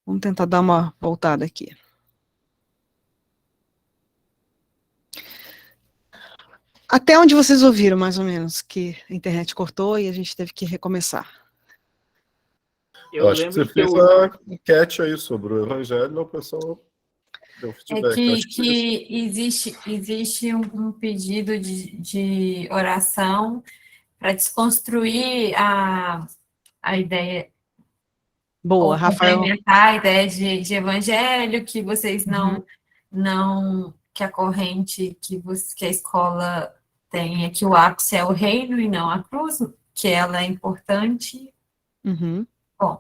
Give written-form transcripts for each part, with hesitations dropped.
Vamos tentar dar uma voltada aqui. Até onde vocês ouviram, mais ou menos, que a internet cortou e a gente teve que recomeçar? Eu acho que você fez a enquete aí sobre o evangelho, o pessoal deu feedback. Que existe um pedido de oração para desconstruir a ideia. Boa, Rafael. Complementar a ideia de evangelho, que vocês não que a corrente que a escola tem é que o ápice é o reino e não a cruz, que ela é importante. Bom,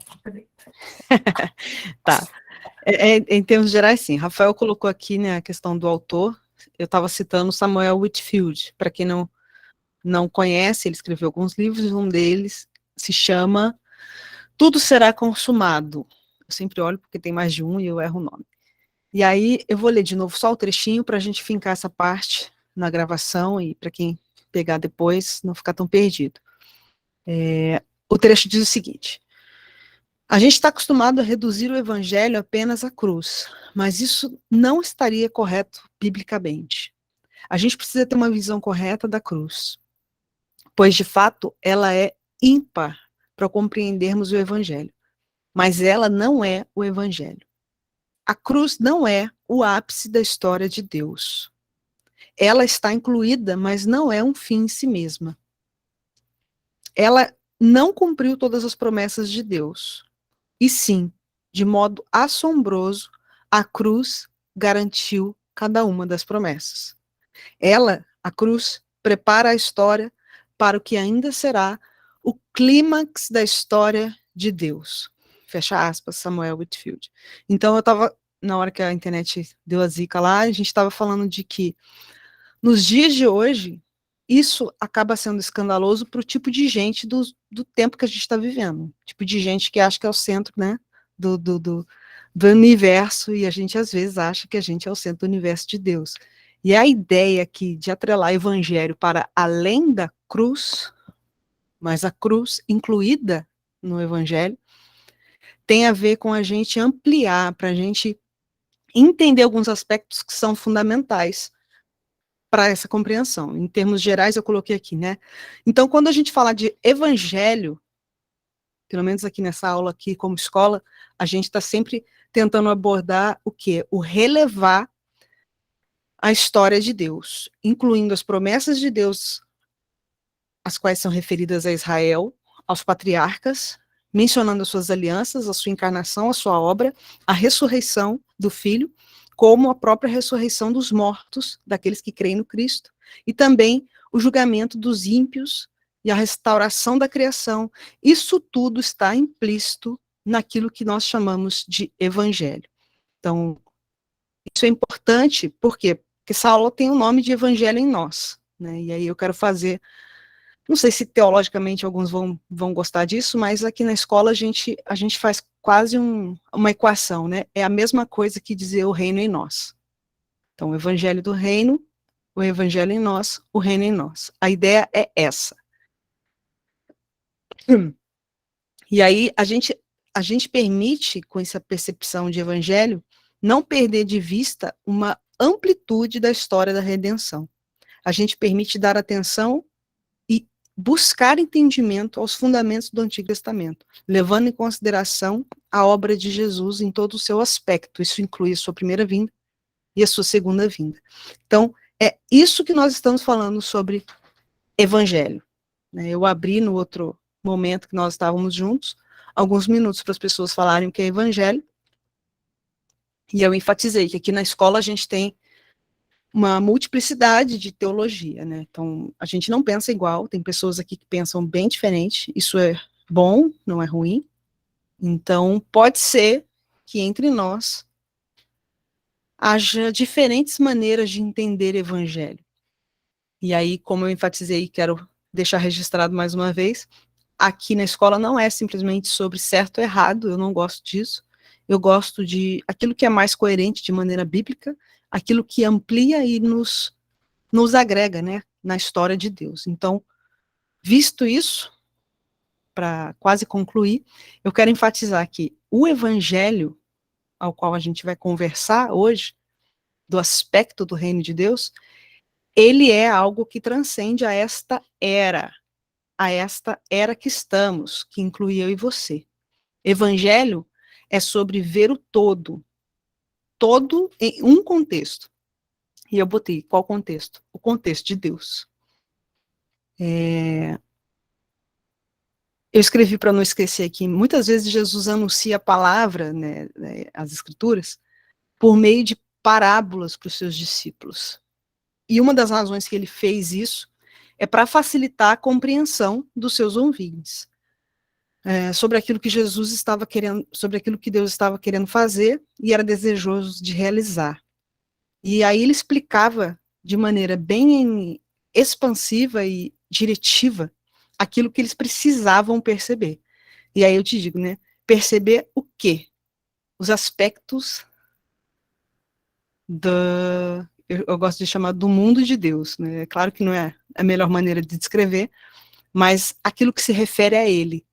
tá. Em termos gerais, sim. Rafael colocou aqui, né, a questão do autor. Eu estava citando Samuel Whitfield. Para quem não conhece, ele escreveu alguns livros, um deles se chama Tudo Será Consumado. Eu sempre olho porque tem mais de um e eu erro o nome. E aí eu vou ler de novo só o trechinho para a gente fincar essa parte na gravação e para quem pegar depois não ficar tão perdido. O trecho diz o seguinte: a gente está acostumado a reduzir o evangelho apenas à cruz, mas isso não estaria correto biblicamente. A gente precisa ter uma visão correta da cruz, pois de fato ela é ímpar para compreendermos o evangelho, mas ela não é o evangelho. A cruz não é o ápice da história de Deus. Ela está incluída, mas não é um fim em si mesma. Ela não cumpriu todas as promessas de Deus. E sim, de modo assombroso, a cruz garantiu cada uma das promessas. Ela, a cruz, prepara a história para o que ainda será o clímax da história de Deus. Fecha aspas, Samuel Whitfield. Então eu estava, na hora que a internet deu a zica lá, a gente estava falando de que nos dias de hoje, isso acaba sendo escandaloso para o tipo de gente do tempo que a gente está vivendo. Tipo de gente que acha que é o centro, né, do universo, e a gente às vezes acha que a gente é o centro do universo de Deus. E a ideia aqui de atrelar evangelho para além da cruz, mas a cruz incluída no evangelho, tem a ver com a gente ampliar, para a gente entender alguns aspectos que são fundamentais para essa compreensão. Em termos gerais, eu coloquei aqui, né? Então, quando a gente fala de evangelho, pelo menos aqui nessa aula aqui como escola, a gente está sempre tentando abordar o quê? O relevar a história de Deus, incluindo as promessas de Deus, as quais são referidas a Israel, aos patriarcas, mencionando as suas alianças, a sua encarnação, a sua obra, a ressurreição do Filho, como a própria ressurreição dos mortos, daqueles que creem no Cristo, e também o julgamento dos ímpios e a restauração da criação. Isso tudo está implícito naquilo que nós chamamos de evangelho. Então, isso é importante, por quê? Porque essa aula tem o nome de evangelho em nós, né? E aí eu quero fazer, não sei se teologicamente alguns vão gostar disso, mas aqui na escola a gente faz quase uma equação, né? É a mesma coisa que dizer o reino em nós. Então, o evangelho do reino, o evangelho em nós, o reino em nós. A ideia é essa. E aí a gente permite, com essa percepção de evangelho, não perder de vista uma amplitude da história da redenção. A gente permite dar atenção e buscar entendimento aos fundamentos do Antigo Testamento, levando em consideração a obra de Jesus em todo o seu aspecto. Isso inclui a sua primeira vinda e a sua segunda vinda. Então, é isso que nós estamos falando sobre evangelho. Eu abri no outro momento que nós estávamos juntos, alguns minutos para as pessoas falarem o que é evangelho, e eu enfatizei que aqui na escola a gente tem uma multiplicidade de teologia, né? Então, a gente não pensa igual, tem pessoas aqui que pensam bem diferente, isso é bom, não é ruim. Então, pode ser que entre nós haja diferentes maneiras de entender evangelho. E aí, como eu enfatizei, quero deixar registrado mais uma vez, aqui na escola não é simplesmente sobre certo ou errado, eu não gosto disso. Eu gosto de aquilo que é mais coerente de maneira bíblica, aquilo que amplia e nos agrega, né, na história de Deus. Então, visto isso, para quase concluir, eu quero enfatizar que o evangelho ao qual a gente vai conversar hoje, do aspecto do reino de Deus, ele é algo que transcende a esta era que estamos, que inclui eu e você. Evangelho é sobre ver o todo em um contexto. E eu botei, qual contexto? O contexto de Deus. Eu escrevi para não esquecer aqui, muitas vezes Jesus anuncia a palavra, né, as escrituras, por meio de parábolas para os seus discípulos. E uma das razões que ele fez isso é para facilitar a compreensão dos seus ouvintes. Sobre aquilo que Jesus estava querendo, sobre aquilo que Deus estava querendo fazer e era desejoso de realizar. E aí ele explicava de maneira bem expansiva e diretiva aquilo que eles precisavam perceber. E aí eu te digo, né? Perceber o quê? Os aspectos eu gosto de chamar do mundo de Deus, né? É claro que não é a melhor maneira de descrever, mas aquilo que se refere a ele.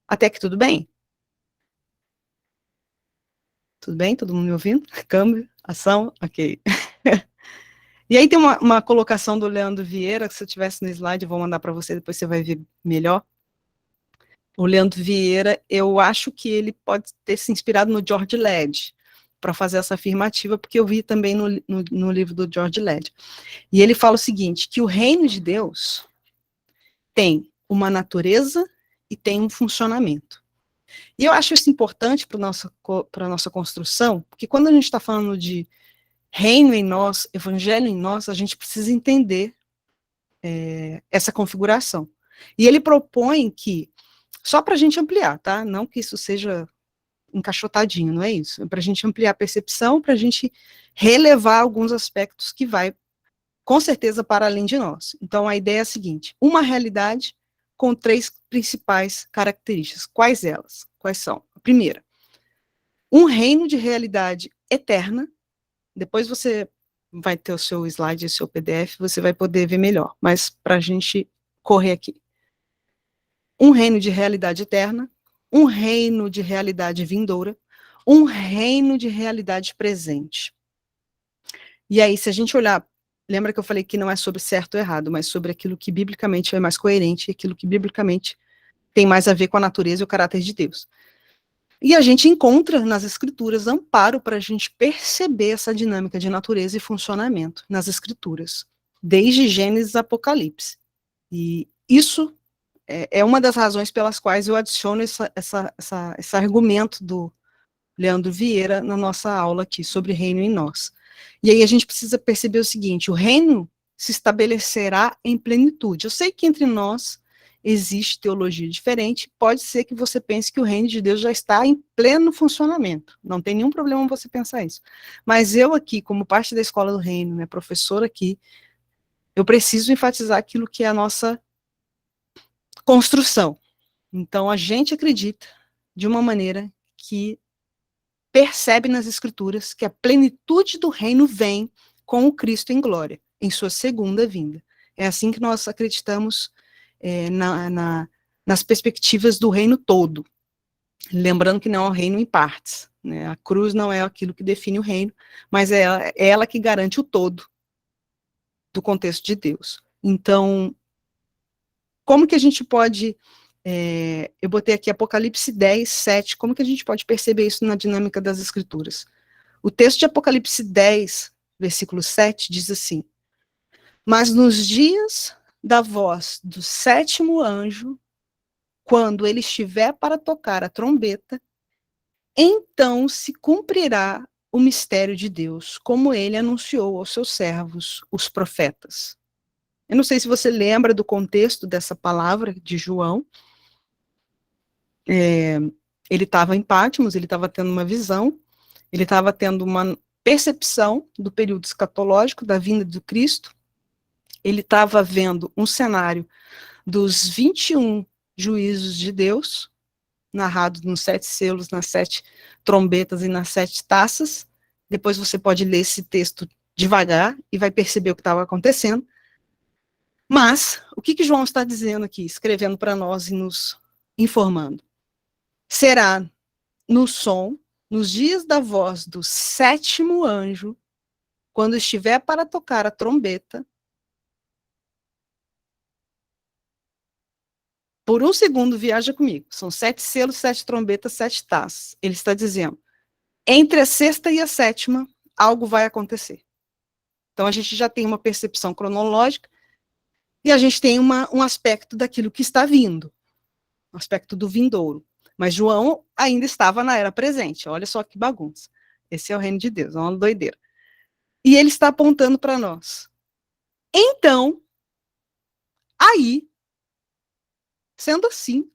Até que tudo bem? Tudo bem? Todo mundo me ouvindo? Câmbio, ação, ok. E aí tem uma colocação do Leandro Vieira, que se eu tivesse no slide, eu vou mandar para você, depois você vai ver melhor. O Leandro Vieira, eu acho que ele pode ter se inspirado no George Led, para fazer essa afirmativa, porque eu vi também no livro do George Led. E ele fala o seguinte, que o reino de Deus tem uma natureza e tem um funcionamento. E eu acho isso importante para a nossa construção, porque quando a gente está falando de reino em nós, evangelho em nós, a gente precisa entender essa configuração. E ele propõe que, só para a gente ampliar, tá? Não que isso seja encaixotadinho, não é isso? É para a gente ampliar a percepção, para a gente relevar alguns aspectos que vai, com certeza, para além de nós. Então, a ideia é a seguinte, uma realidade com 3 principais características. Quais elas? Quais são? A primeira, um reino de realidade eterna. Depois você vai ter o seu slide, o seu PDF, você vai poder ver melhor, mas para a gente correr aqui. Um reino de realidade eterna, um reino de realidade vindoura, um reino de realidade presente. E aí, se a gente olhar, lembra que eu falei que não é sobre certo ou errado, mas sobre aquilo que biblicamente é mais coerente, aquilo que biblicamente tem mais a ver com a natureza e o caráter de Deus. E a gente encontra nas escrituras amparo para a gente perceber essa dinâmica de natureza e funcionamento nas escrituras, desde Gênesis a Apocalipse. E isso é uma das razões pelas quais eu adiciono esse argumento do Leandro Vieira na nossa aula aqui sobre reino em nós. E aí a gente precisa perceber o seguinte, o reino se estabelecerá em plenitude. Eu sei que entre nós existe teologia diferente, pode ser que você pense que o reino de Deus já está em pleno funcionamento, não tem nenhum problema você pensar isso. Mas eu aqui, como parte da Escola do Reino, né, professora aqui, eu preciso enfatizar aquilo que é a nossa construção. Então, a gente acredita de uma maneira que percebe nas Escrituras que a plenitude do reino vem com o Cristo em glória, em sua segunda vinda. É assim que nós acreditamos nas perspectivas do reino todo. Lembrando que não é um reino em partes. Né? A cruz não é aquilo que define o reino, mas é ela que garante o todo do contexto de Deus. Então, como que a gente pode... eu botei aqui Apocalipse 10, 7, como que a gente pode perceber isso na dinâmica das Escrituras? O texto de Apocalipse 10, versículo 7, diz assim, mas nos dias da voz do 7º anjo, quando ele estiver para tocar a trombeta, então se cumprirá o mistério de Deus, como ele anunciou aos seus servos, os profetas. Eu não sei se você lembra do contexto dessa palavra de João. Ele estava em Patmos, ele estava tendo uma visão, ele estava tendo uma percepção do período escatológico, da vinda do Cristo, ele estava vendo um cenário dos 21 juízos de Deus, narrados nos 7 selos, nas 7 trombetas e nas 7 taças. Depois você pode ler esse texto devagar e vai perceber o que estava acontecendo. Mas, o que João está dizendo aqui, escrevendo para nós e nos informando? Será no som nos dias da voz do 7º anjo, quando estiver para tocar a trombeta, por um segundo, viaja comigo. São 7 selos, 7 trombetas, 7 taças. Ele está dizendo, entre a 6ª e a 7ª, algo vai acontecer. Então, a gente já tem uma percepção cronológica e a gente tem um aspecto daquilo que está vindo, um aspecto do vindouro. Mas João ainda estava na era presente. Olha só que bagunça. Esse é o reino de Deus, é uma doideira. E ele está apontando para nós. Então, aí, sendo assim,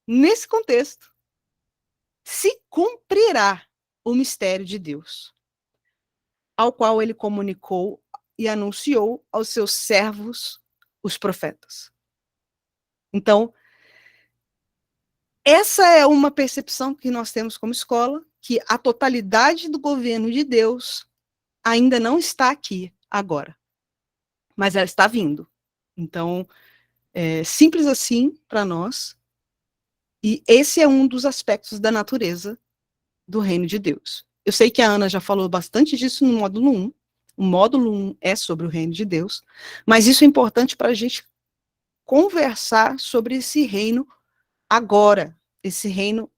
nesse contexto, se cumprirá o mistério de Deus, ao qual ele comunicou e anunciou aos seus servos, os profetas. Então, essa é uma percepção que nós temos como escola, que a totalidade do governo de Deus ainda não está aqui agora, mas ela está vindo. Então, é simples assim para nós, e esse é um dos aspectos da natureza do reino de Deus. Eu sei que a Ana já falou bastante disso no módulo 1, o módulo 1 é sobre o reino de Deus, mas isso é importante para a gente conversar sobre esse reino agora, esse reino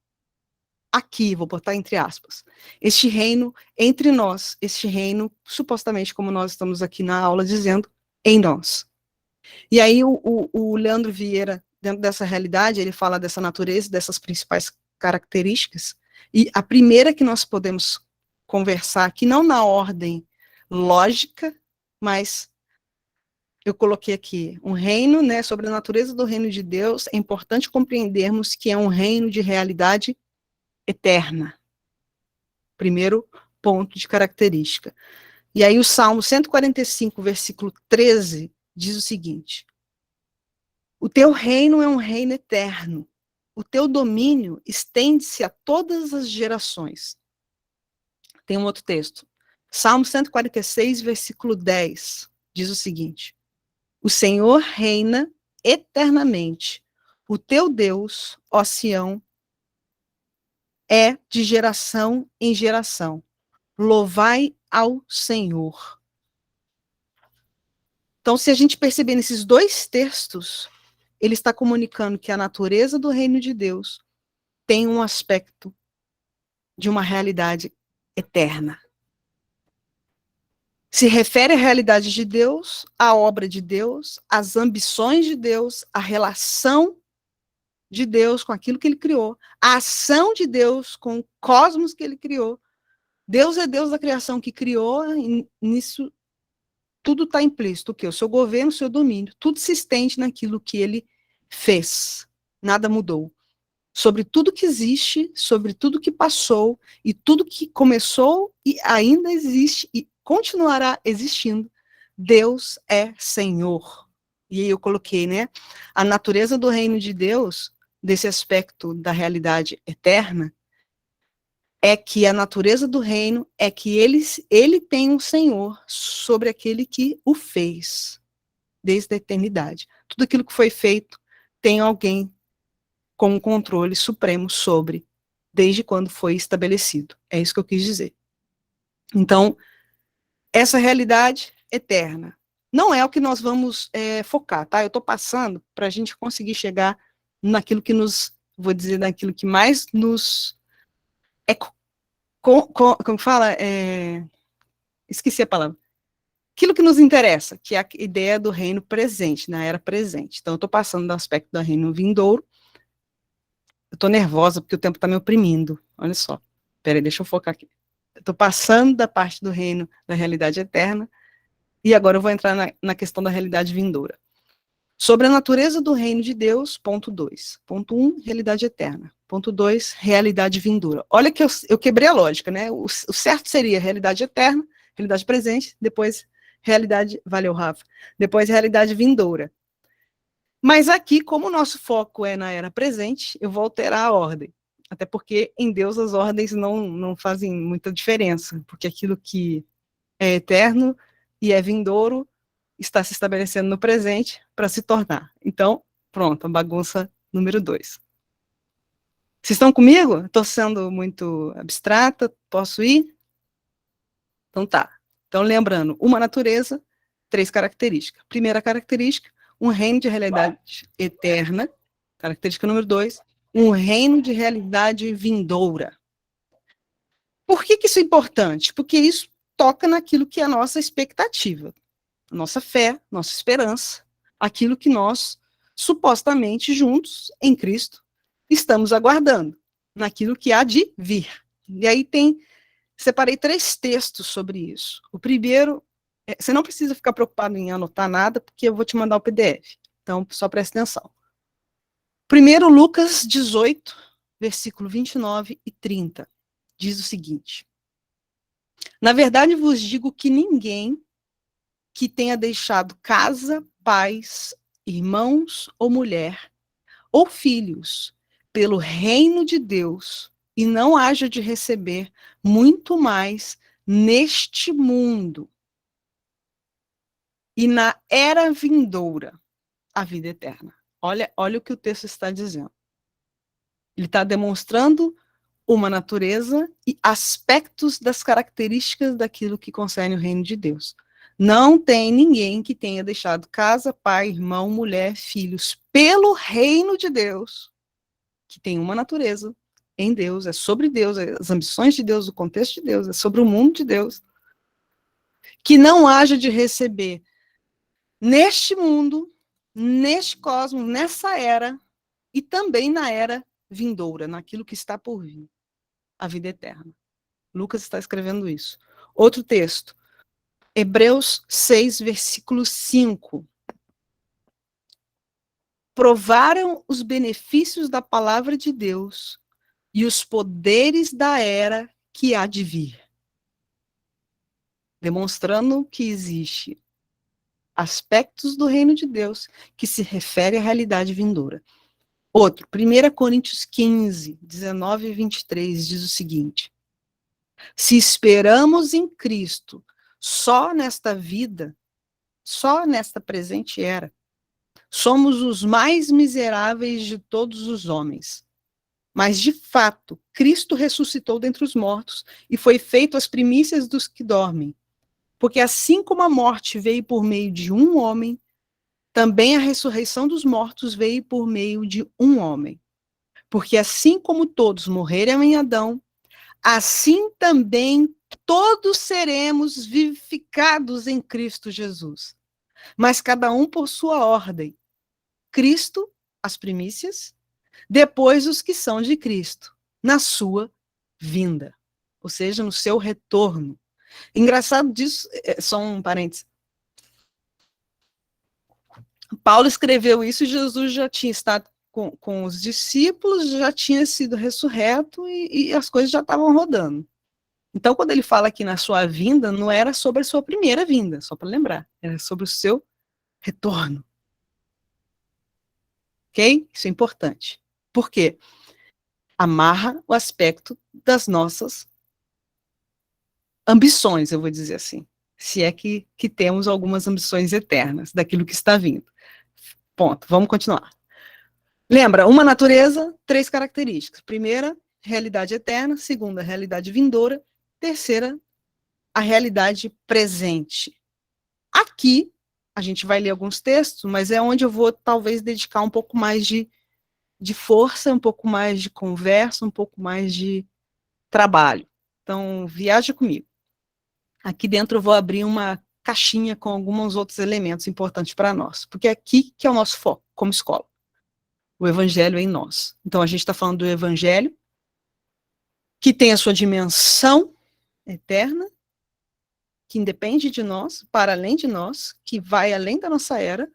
aqui, vou botar entre aspas, este reino entre nós, este reino, supostamente, como nós estamos aqui na aula dizendo, em nós. E aí o Leandro Vieira, dentro dessa realidade, ele fala dessa natureza, dessas principais características, e a primeira que nós podemos conversar aqui, não na ordem lógica, mas eu coloquei aqui um reino, né, sobre a natureza do reino de Deus, é importante compreendermos que é um reino de realidade eterna. Primeiro ponto de característica. E aí o Salmo 145, versículo 13, diz o seguinte: o teu reino é um reino eterno, o teu domínio estende-se a todas as gerações. Tem um outro texto. Salmo 146, versículo 10, diz o seguinte: o Senhor reina eternamente, o teu Deus, ó Sião, é de geração em geração. Louvai ao Senhor. Então, se a gente perceber nesses dois textos, ele está comunicando que a natureza do reino de Deus tem um aspecto de uma realidade eterna. Se refere à realidade de Deus, à obra de Deus, às ambições de Deus, à relação de Deus com aquilo que ele criou, a ação de Deus com o cosmos que ele criou. Deus é Deus da criação que criou, e nisso tudo está implícito, o quê? O seu governo, o seu domínio, tudo se estende naquilo que ele fez, nada mudou. Sobre tudo que existe, sobre tudo que passou, e tudo que começou e ainda existe, e continuará existindo, Deus é Senhor. E aí eu coloquei, né, a natureza do reino de Deus, desse aspecto da realidade eterna, é que a natureza do reino é que ele tem um Senhor sobre aquele que o fez, desde a eternidade. Tudo aquilo que foi feito tem alguém com um controle supremo sobre, desde quando foi estabelecido. É isso que eu quis dizer. Então, essa realidade eterna não é o que nós vamos focar, tá? Eu estou passando para a gente conseguir chegar naquilo que nos, vou dizer, naquilo que mais nos como fala? Esqueci a palavra. Aquilo que nos interessa, que é a ideia do reino presente, na era presente. Então, eu estou passando do aspecto do reino vindouro. Eu estou nervosa porque o tempo está me oprimindo. Olha só. Peraí, deixa eu focar aqui. Eu estou passando da parte do reino da realidade eterna, e agora eu vou entrar na questão da realidade vindoura. Sobre a natureza do reino de Deus, ponto 2. Ponto 1, realidade eterna. Ponto 2, realidade vindoura. Olha que eu quebrei a lógica, né? O certo seria realidade eterna, realidade presente, depois realidade, valeu, Rafa, depois realidade vindoura. Mas aqui, como o nosso foco é na era presente, eu vou alterar a ordem. Até porque em Deus as ordens não fazem muita diferença, porque aquilo que é eterno e é vindouro está se estabelecendo no presente para se tornar. Então, pronto, a bagunça número 2. Vocês estão comigo? Estou sendo muito abstrata? Posso ir? Então tá. Então, lembrando, uma natureza, 3 características. Primeira característica, um reino de realidade eterna. Característica número 2, um reino de realidade vindoura. Por que isso é importante? Porque isso toca naquilo que é a nossa expectativa, nossa fé, nossa esperança, aquilo que nós, supostamente juntos, em Cristo, estamos aguardando, naquilo que há de vir. E aí separei 3 textos sobre isso. O primeiro, você não precisa ficar preocupado em anotar nada, porque eu vou te mandar o PDF. Então, só presta atenção. Primeiro, Lucas 18, versículo 29 e 30. Diz o seguinte: na verdade vos digo que ninguém que tenha deixado casa, pais, irmãos ou mulher, ou filhos, pelo reino de Deus, e não haja de receber muito mais neste mundo e na era vindoura, a vida eterna. Olha o que o texto está dizendo. Ele está demonstrando uma natureza e aspectos das características daquilo que concerne o reino de Deus. Não tem ninguém que tenha deixado casa, pai, irmão, mulher, filhos, pelo reino de Deus, que tem uma natureza em Deus, é sobre Deus, é as ambições de Deus, o contexto de Deus, é sobre o mundo de Deus, que não haja de receber neste mundo, neste cosmos, nessa era, e também na era vindoura, naquilo que está por vir, a vida eterna. Lucas está escrevendo isso. Outro texto, Hebreus 6, versículo 5. Provaram os benefícios da palavra de Deus e os poderes da era que há de vir. Demonstrando que existe aspectos do reino de Deus que se refere à realidade vindoura. Outro, 1 Coríntios 15, 19 e 23, diz o seguinte: se esperamos em Cristo só nesta vida, só nesta presente era, somos os mais miseráveis de todos os homens. Mas, de fato, Cristo ressuscitou dentre os mortos e foi feito as primícias dos que dormem. Porque assim como a morte veio por meio de um homem, também a ressurreição dos mortos veio por meio de um homem. Porque assim como todos morreram em Adão, assim também todos seremos vivificados em Cristo Jesus. Mas cada um por sua ordem. Cristo, as primícias, depois os que são de Cristo, na sua vinda, ou seja, no seu retorno. Engraçado disso, só um parênteses. Paulo escreveu isso e Jesus já tinha estado com os discípulos, já tinha sido ressurreto e as coisas já estavam rodando. Então, quando ele fala aqui na sua vinda, não era sobre a sua primeira vinda, só para lembrar, era sobre o seu retorno. Ok? Isso é importante. Por quê? Amarra o aspecto das nossas ambições, eu vou dizer assim. Se é que temos algumas ambições eternas daquilo que está vindo. Ponto. Vamos continuar. Lembra, uma natureza, 3 características. Primeira, realidade eterna. Segunda, realidade vindoura. Terceira, a realidade presente. Aqui, a gente vai ler alguns textos, mas é onde eu vou, talvez, dedicar um pouco mais de força, um pouco mais de conversa, um pouco mais de trabalho. Então, viaja comigo. Aqui dentro eu vou abrir uma caixinha com alguns outros elementos importantes para nós, porque é aqui que é o nosso foco, como escola. O evangelho em nós. Então, a gente está falando do evangelho, que tem a sua dimensão eterna, que independe de nós, para além de nós, que vai além da nossa era,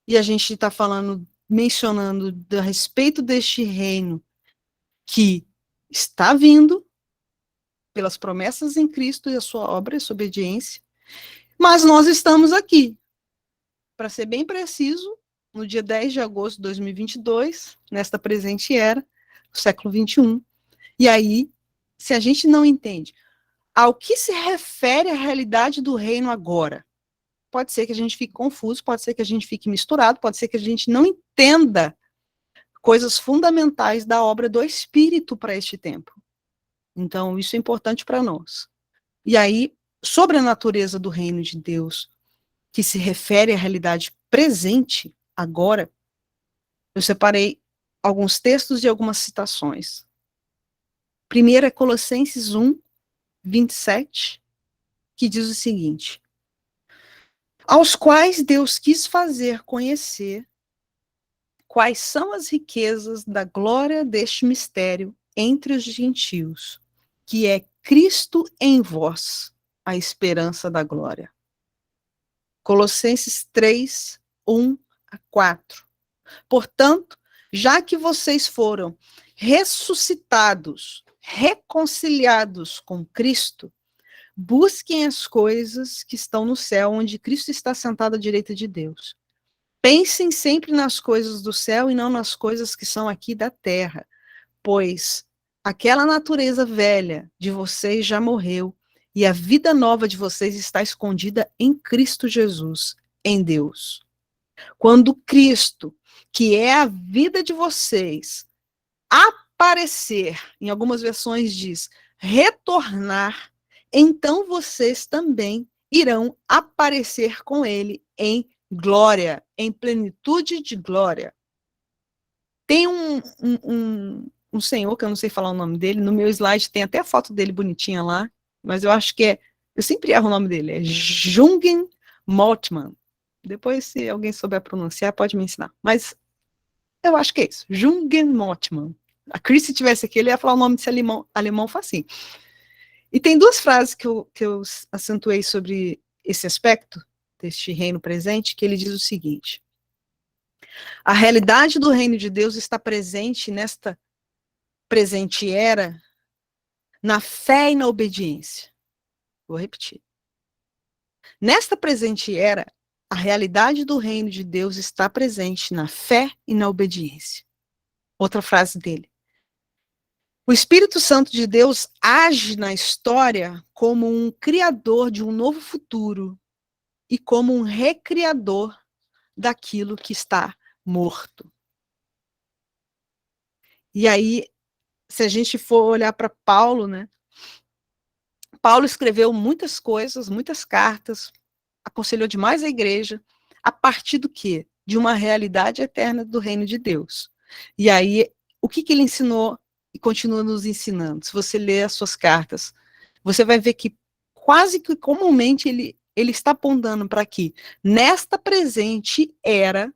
e a gente está falando, mencionando a respeito deste reino que está vindo pelas promessas em Cristo e a sua obra e a sua obediência, mas nós estamos aqui, para ser bem preciso, no dia 10 de agosto de 2022, nesta presente era, do século 21, e aí, se a gente não entende ao que se refere a realidade do reino agora, pode ser que a gente fique confuso, pode ser que a gente fique misturado, pode ser que a gente não entenda coisas fundamentais da obra do Espírito para este tempo. Então, isso é importante para nós. E aí, sobre a natureza do reino de Deus, que se refere à realidade presente, agora, eu separei alguns textos e algumas citações. Primeiro é Colossenses 1, 27, que diz o seguinte: aos quais Deus quis fazer conhecer quais são as riquezas da glória deste mistério entre os gentios, que é Cristo em vós, a esperança da glória. Colossenses 3, 1 a 4. Portanto, já que vocês foram ressuscitados, reconciliados com Cristo, busquem as coisas que estão no céu, onde Cristo está sentado à direita de Deus. Pensem sempre nas coisas do céu e não nas coisas que são aqui da terra, pois aquela natureza velha de vocês já morreu e a vida nova de vocês está escondida em Cristo Jesus, em Deus. Quando Cristo, que é a vida de vocês, aparecer, em algumas versões diz, retornar, então vocês também irão aparecer com ele em glória, em plenitude de glória. Tem um senhor, que eu não sei falar o nome dele, no meu slide tem até a foto dele bonitinha lá, mas eu acho que eu sempre erro o nome dele, é Jürgen Moltmann. Depois, se alguém souber pronunciar, pode me ensinar. Mas eu acho que é isso, Jürgen Moltmann. A Cris, se tivesse aqui, ele ia falar o nome desse alemão facinho. E tem duas frases que eu acentuei sobre esse aspecto deste reino presente, que ele diz o seguinte: a realidade do reino de Deus está presente nesta presente era, na fé e na obediência. Vou repetir. Nesta presente era, a realidade do reino de Deus está presente na fé e na obediência. Outra frase dele. O Espírito Santo de Deus age na história como um criador de um novo futuro e como um recriador daquilo que está morto. E aí, se a gente for olhar para Paulo, né? Paulo escreveu muitas coisas, muitas cartas, aconselhou demais a igreja, a partir do quê? De uma realidade eterna do reino de Deus. E aí, o que ele ensinou e continua nos ensinando? Se você ler as suas cartas, você vai ver que quase que comumente ele está apontando para que nesta presente era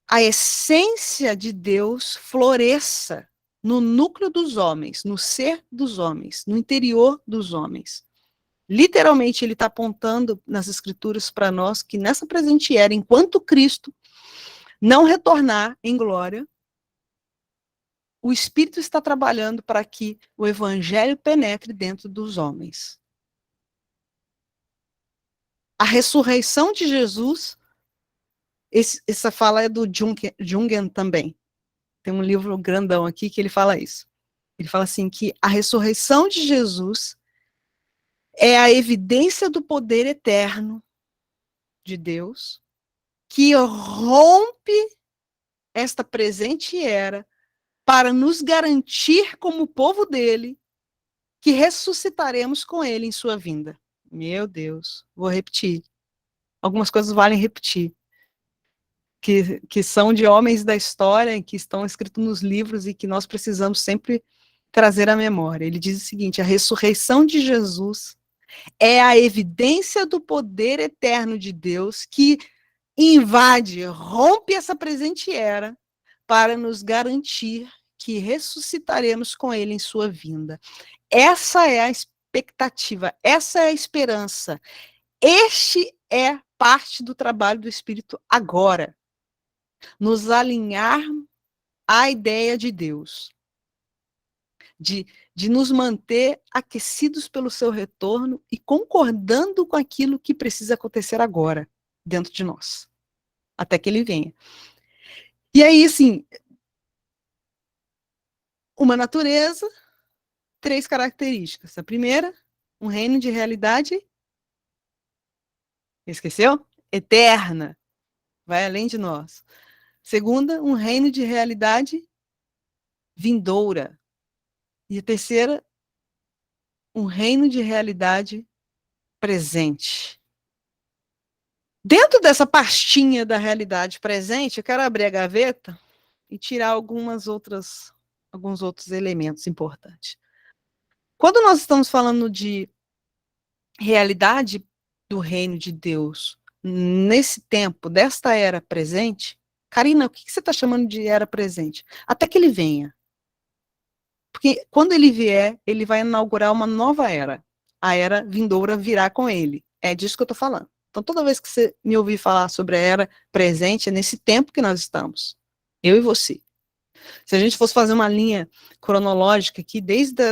a essência de Deus floresça no núcleo dos homens, no ser dos homens, no interior dos homens. Literalmente, ele está apontando nas escrituras para nós que nessa presente era, enquanto Cristo não retornar em glória, o Espírito está trabalhando para que o Evangelho penetre dentro dos homens. A ressurreição de Jesus, essa fala é do Jungen também. Tem um livro grandão aqui que ele fala isso. Ele fala assim que a ressurreição de Jesus é a evidência do poder eterno de Deus que rompe esta presente era para nos garantir como povo dele que ressuscitaremos com ele em sua vinda. Meu Deus, vou repetir. Algumas coisas valem repetir. Que são de homens da história, que estão escritos nos livros e que nós precisamos sempre trazer à memória. Ele diz o seguinte: a ressurreição de Jesus é a evidência do poder eterno de Deus que invade, rompe essa presente era para nos garantir que ressuscitaremos com ele em sua vinda. Essa é a expectativa, essa é a esperança. Este é parte do trabalho do Espírito agora. Nos alinhar à ideia de Deus. De nos manter aquecidos pelo seu retorno e concordando com aquilo que precisa acontecer agora, dentro de nós, até que ele venha. E aí, assim, uma natureza, 3 características. A primeira, um reino de realidade, esqueceu? Eterna, vai além de nós. Segunda, um reino de realidade vindoura. E a terceira, um reino de realidade presente. Dentro dessa pastinha da realidade presente, eu quero abrir a gaveta e tirar alguns outros elementos importantes. Quando nós estamos falando de realidade do reino de Deus, nesse tempo, desta era presente, Karina, o que você está chamando de era presente? Até que ele venha. Porque quando ele vier, ele vai inaugurar uma nova era. A era vindoura virá com ele. É disso que eu estou falando. Então, toda vez que você me ouvir falar sobre a era presente, é nesse tempo que nós estamos. Eu e você. Se a gente fosse fazer uma linha cronológica aqui, desde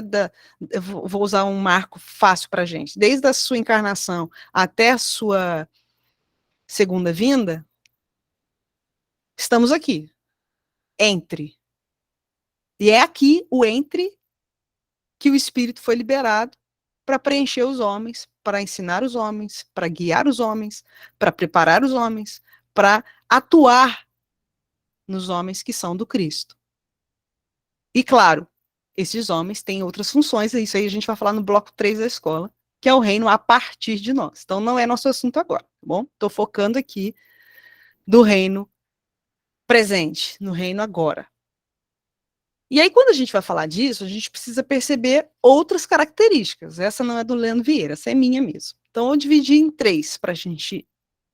eu vou usar um marco fácil para a gente, desde a sua encarnação até a sua segunda vinda, estamos aqui. Entre. E é aqui, o entre, que o Espírito foi liberado para preencher os homens, para ensinar os homens, para guiar os homens, para preparar os homens, para atuar nos homens que são do Cristo. E claro, esses homens têm outras funções, e isso aí a gente vai falar no bloco 3 da escola, que é o reino a partir de nós. Então não é nosso assunto agora, tá bom? Estou focando aqui do reino presente, no reino agora. E aí, quando a gente vai falar disso, a gente precisa perceber outras características. Essa não é do Leandro Vieira, essa é minha mesmo. Então, eu dividi em 3 para a gente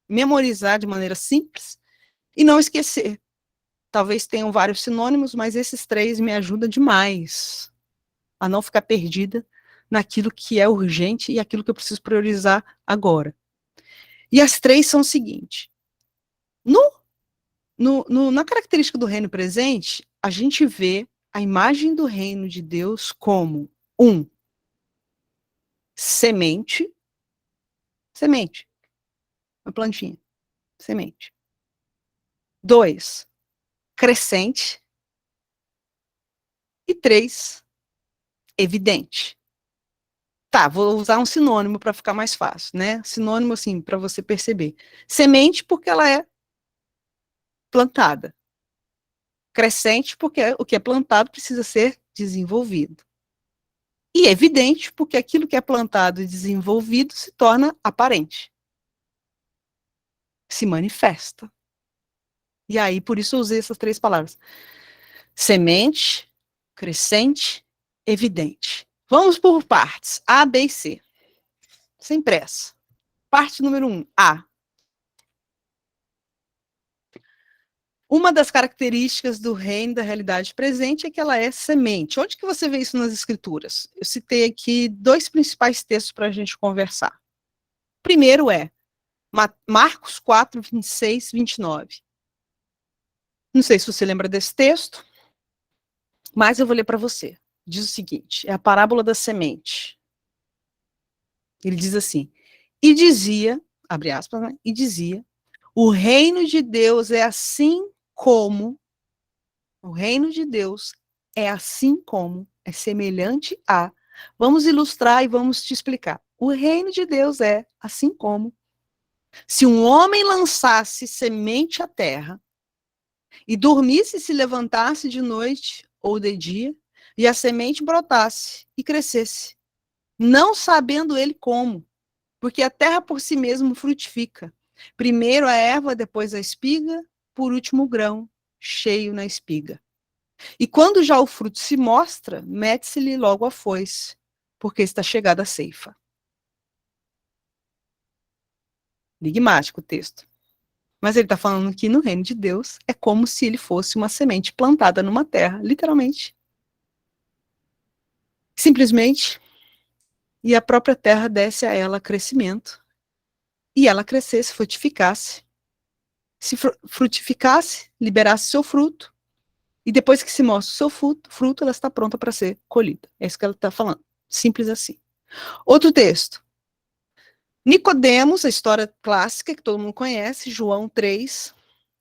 memorizar de maneira simples e não esquecer. Talvez tenham vários sinônimos, mas esses 3 me ajudam demais a não ficar perdida naquilo que é urgente e aquilo que eu preciso priorizar agora. E as 3 são o seguinte. Na característica do reino presente, a gente vê a imagem do reino de Deus como semente, uma plantinha, semente. 2, crescente. E 3, evidente. Tá, vou usar um sinônimo para ficar mais fácil, né? Sinônimo, assim, para você perceber. Semente, porque ela é plantada. Crescente, porque o que é plantado precisa ser desenvolvido. E evidente, porque aquilo que é plantado e desenvolvido se torna aparente. Se manifesta. E aí, por isso eu usei essas 3 palavras. Semente, crescente, evidente. Vamos por partes. A, B e C. Sem pressa. Parte número 1, A. Uma das características do reino da realidade presente é que ela é semente. Onde que você vê isso nas escrituras? Eu citei aqui 2 principais textos para a gente conversar. Primeiro é Marcos 4, 26, 29. Não sei se você lembra desse texto, mas eu vou ler para você. Diz o seguinte, é a parábola da semente. Ele diz assim, e dizia, abre aspas, né? E dizia, o reino de Deus é assim como, o reino de Deus é assim como, é semelhante a, vamos ilustrar e vamos te explicar. O reino de Deus é assim como, se um homem lançasse semente à terra, e dormisse e se levantasse de noite ou de dia, e a semente brotasse e crescesse, não sabendo ele como, porque a terra por si mesma frutifica. Primeiro a erva, depois a espiga, por último o grão, cheio na espiga. E quando já o fruto se mostra, mete-se-lhe logo a foice, porque está chegada a ceifa. Enigmático o texto. Mas ele está falando que no reino de Deus é como se ele fosse uma semente plantada numa terra, literalmente. Simplesmente. E a própria terra desse a ela crescimento. E ela crescesse, frutificasse. Se frutificasse, liberasse seu fruto. E depois que se mostra o seu fruto, ela está pronta para ser colhida. É isso que ela está falando. Simples assim. Outro texto. Nicodemos, a história clássica que todo mundo conhece, João 3,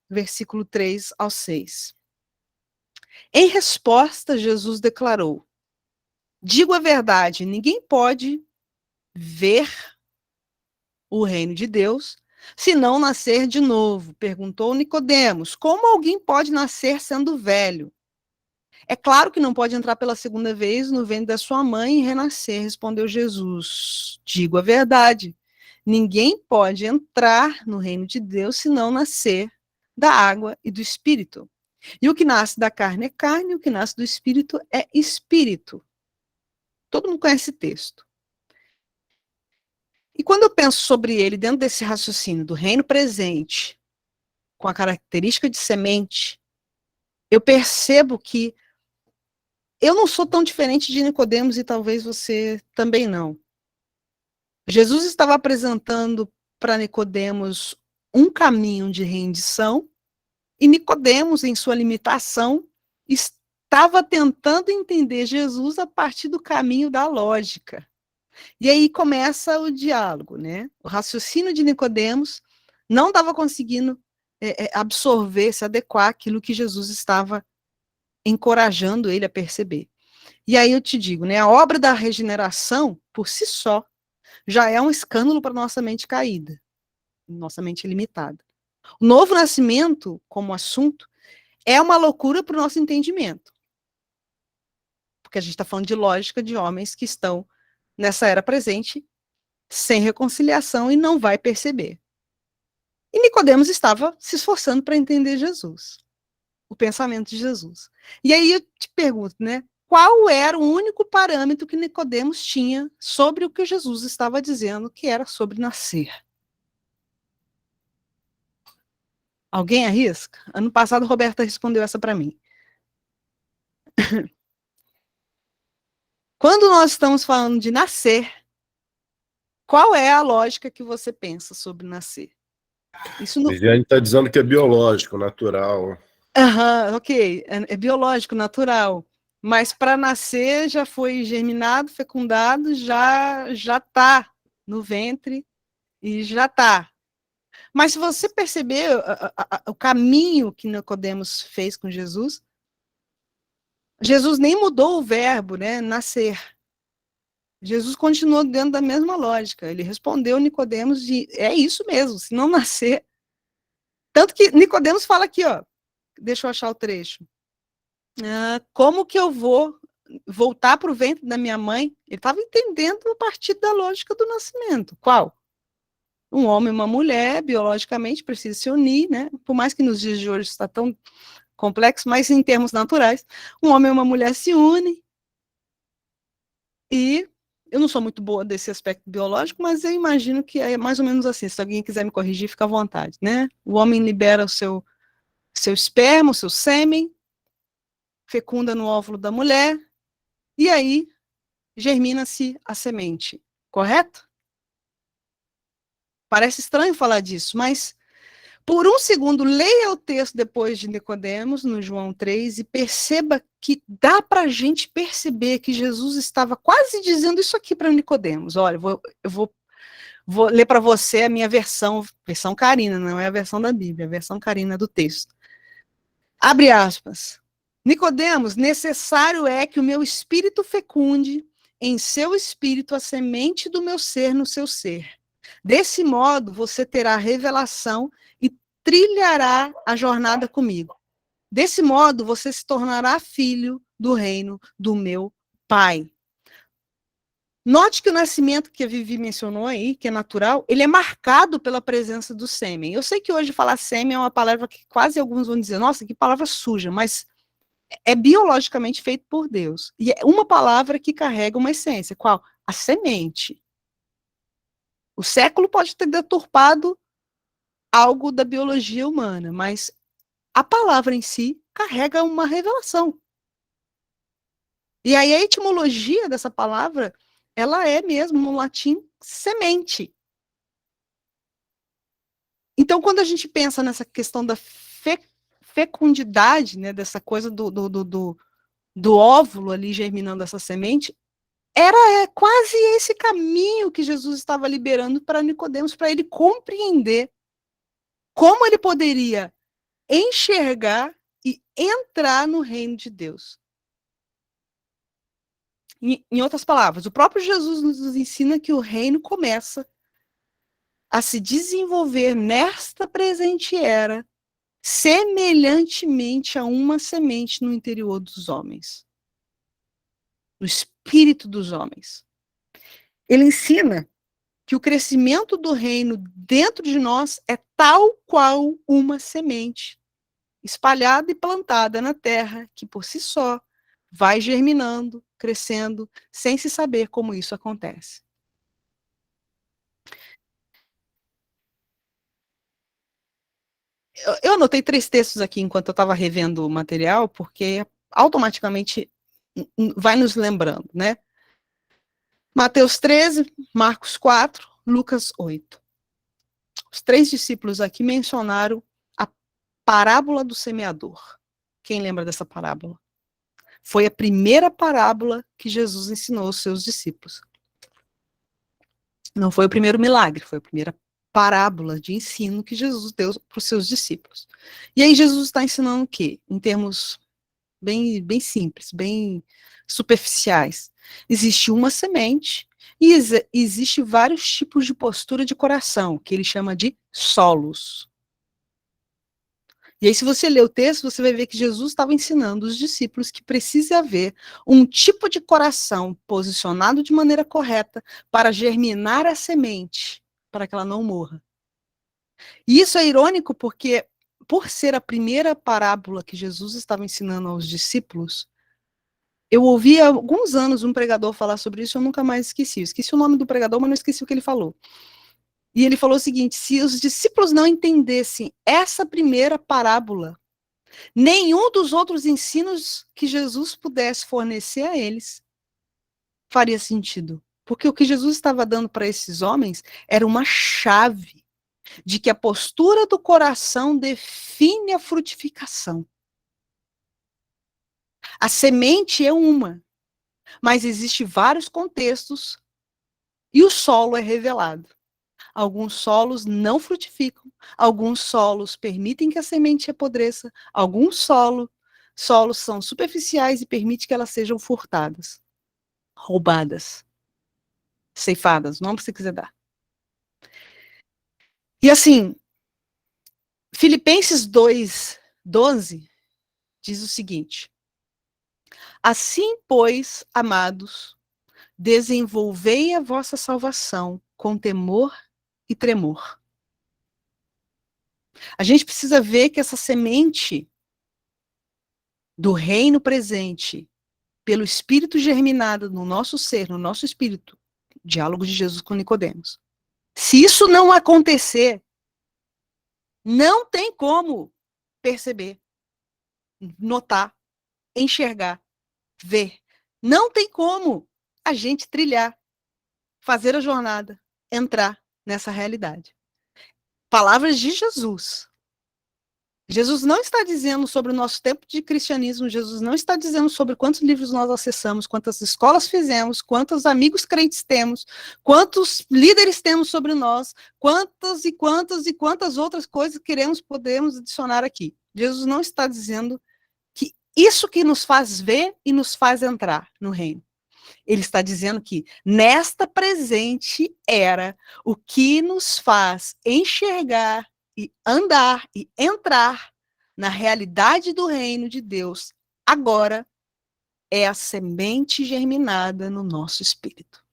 versículo 3 ao 6. Em resposta, Jesus declarou, digo a verdade, ninguém pode ver o reino de Deus se não nascer de novo. Perguntou Nicodemos: como alguém pode nascer sendo velho? É claro que não pode entrar pela segunda vez no ventre da sua mãe e renascer, respondeu Jesus. Digo a verdade. Ninguém pode entrar no reino de Deus se não nascer da água e do espírito. E o que nasce da carne é carne, e o que nasce do espírito é espírito. Todo mundo conhece esse texto. E quando eu penso sobre ele dentro desse raciocínio do reino presente, com a característica de semente, eu percebo que eu não sou tão diferente de Nicodemos e talvez você também não. Jesus estava apresentando para Nicodemos um caminho de rendição e Nicodemos, em sua limitação, estava tentando entender Jesus a partir do caminho da lógica. E aí começa o diálogo, né? O raciocínio de Nicodemos não estava conseguindo absorver, se adequar àquilo que Jesus estava encorajando ele a perceber. E aí eu te digo, né? A obra da regeneração, por si só, já é um escândalo para nossa mente caída, nossa mente limitada. O novo nascimento, como assunto, é uma loucura para o nosso entendimento. Porque a gente está falando de lógica de homens que estão nessa era presente, sem reconciliação e não vai perceber. E Nicodemos estava se esforçando para entender Jesus, o pensamento de Jesus. E aí eu te pergunto, né? Qual era o único parâmetro que Nicodemos tinha sobre o que Jesus estava dizendo, que era sobre nascer? Alguém arrisca? Ano passado, Roberta respondeu essa para mim. Quando nós estamos falando de nascer, qual é a lógica que você pensa sobre nascer? Isso não... Viviane está dizendo que é biológico, natural. Ok, é biológico, natural. Mas para nascer já foi germinado, fecundado, já está no ventre e já está. Mas se você perceber o caminho que Nicodemos fez com Jesus, Jesus nem mudou o verbo, né, nascer. Jesus continuou dentro da mesma lógica. Ele respondeu Nicodemos de é isso mesmo, se não nascer. Tanto que Nicodemos fala aqui, ó, deixa eu achar o trecho. Como que eu vou voltar para o ventre da minha mãe? Ele estava entendendo a partir da lógica do nascimento. Qual? Um homem e uma mulher, biologicamente, precisam se unir, né? Por mais que nos dias de hoje está tão complexo, mas em termos naturais, um homem e uma mulher se unem e eu não sou muito boa desse aspecto biológico, mas eu imagino que é mais ou menos assim. Se alguém quiser me corrigir, fica à vontade, né? O homem libera o seu esperma, o seu sêmen, fecunda no óvulo da mulher, e aí germina-se a semente, correto? Parece estranho falar disso, mas por um segundo, leia o texto depois de Nicodemos, no João 3, e perceba que dá para a gente perceber que Jesus estava quase dizendo isso aqui para Nicodemos. Olha, eu vou ler para você a minha versão Carina, não é a versão da Bíblia, a versão Carina do texto. Abre aspas. Nicodemos, necessário é que o meu espírito fecunde em seu espírito a semente do meu ser no seu ser. Desse modo, você terá revelação e trilhará a jornada comigo. Desse modo, você se tornará filho do reino do meu Pai. Note que o nascimento que a Vivi mencionou aí, que é natural, ele é marcado pela presença do sêmen. Eu sei que hoje falar sêmen é uma palavra que quase alguns vão dizer, nossa, que palavra suja, mas é biologicamente feito por Deus. E é uma palavra que carrega uma essência. Qual? A semente. O século pode ter deturpado algo da biologia humana, mas a palavra em si carrega uma revelação. E aí a etimologia dessa palavra, ela é mesmo, no latim, semente. Então, quando a gente pensa nessa questão da fecundidade, né, dessa coisa do óvulo ali germinando essa semente, era quase esse caminho que Jesus estava liberando para Nicodemos, para ele compreender como ele poderia enxergar e entrar no reino de Deus. Em outras palavras, o próprio Jesus nos ensina que o reino começa a se desenvolver nesta presente era, semelhantemente a uma semente no interior dos homens, no espírito dos homens. Ele ensina que o crescimento do reino dentro de nós é tal qual uma semente espalhada e plantada na terra, que por si só vai germinando, crescendo, sem se saber como isso acontece. Eu anotei 3 textos aqui enquanto eu estava revendo o material, porque automaticamente vai nos lembrando, né? Mateus 13, Marcos 4, Lucas 8. Os 3 discípulos aqui mencionaram a parábola do semeador. Quem lembra dessa parábola? Foi a primeira parábola que Jesus ensinou aos seus discípulos. Não foi o primeiro milagre, foi a primeira parábola de ensino que Jesus deu para os seus discípulos. E aí Jesus está ensinando o quê? Em termos bem simples, bem superficiais. Existe uma semente e existe vários tipos de postura de coração, que ele chama de solos. E aí, se você ler o texto, você vai ver que Jesus estava ensinando os discípulos que precisa haver um tipo de coração posicionado de maneira correta para germinar a semente, para que ela não morra. E isso é irônico porque, por ser a primeira parábola que Jesus estava ensinando aos discípulos, eu ouvi há alguns anos um pregador falar sobre isso, eu nunca mais esqueci. Eu esqueci o nome do pregador, mas não esqueci o que ele falou. E ele falou o seguinte: se os discípulos não entendessem essa primeira parábola, nenhum dos outros ensinos que Jesus pudesse fornecer a eles faria sentido. Porque o que Jesus estava dando para esses homens era uma chave de que a postura do coração define a frutificação. A semente é uma, mas existem vários contextos e o solo é revelado. Alguns solos não frutificam, alguns solos permitem que a semente apodreça, alguns solos são superficiais e permitem que elas sejam furtadas, roubadas, ceifadas, o nome que você quiser dar. E assim, Filipenses 2:12 diz o seguinte: assim, pois, amados, desenvolvei a vossa salvação com temor e tremor. A gente precisa ver que essa semente do reino presente, pelo Espírito germinado no nosso ser, no nosso espírito, diálogo de Jesus com Nicodemos. Se isso não acontecer, não tem como perceber, notar, enxergar, ver. Não tem como a gente trilhar, fazer a jornada, entrar nessa realidade. Palavras de Jesus. Jesus não está dizendo sobre o nosso tempo de cristianismo, Jesus não está dizendo sobre quantos livros nós acessamos, quantas escolas fizemos, quantos amigos crentes temos, quantos líderes temos sobre nós, quantas outras coisas podemos adicionar aqui. Jesus não está dizendo que isso que nos faz ver e nos faz entrar no reino. Ele está dizendo que nesta presente era o que nos faz enxergar e andar e entrar na realidade do reino de Deus agora é a semente germinada no nosso espírito.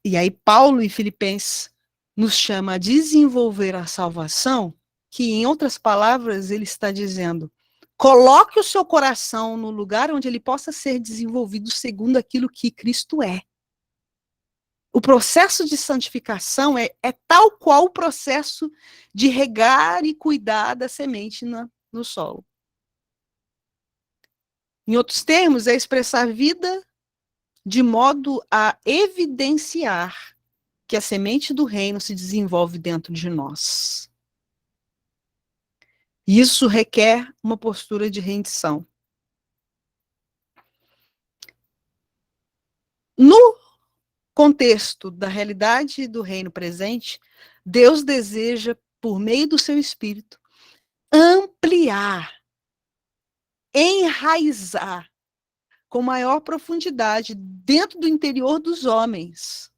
E aí Paulo em Filipenses nos chama a desenvolver a salvação, que em outras palavras ele está dizendo: coloque o seu coração no lugar onde ele possa ser desenvolvido segundo aquilo que Cristo é. O processo de santificação é tal qual o processo de regar e cuidar da semente no solo. Em outros termos, é expressar vida de modo a evidenciar que a semente do reino se desenvolve dentro de nós. Isso requer uma postura de rendição. No contexto da realidade do reino presente, Deus deseja, por meio do seu Espírito, ampliar, enraizar com maior profundidade dentro do interior dos homens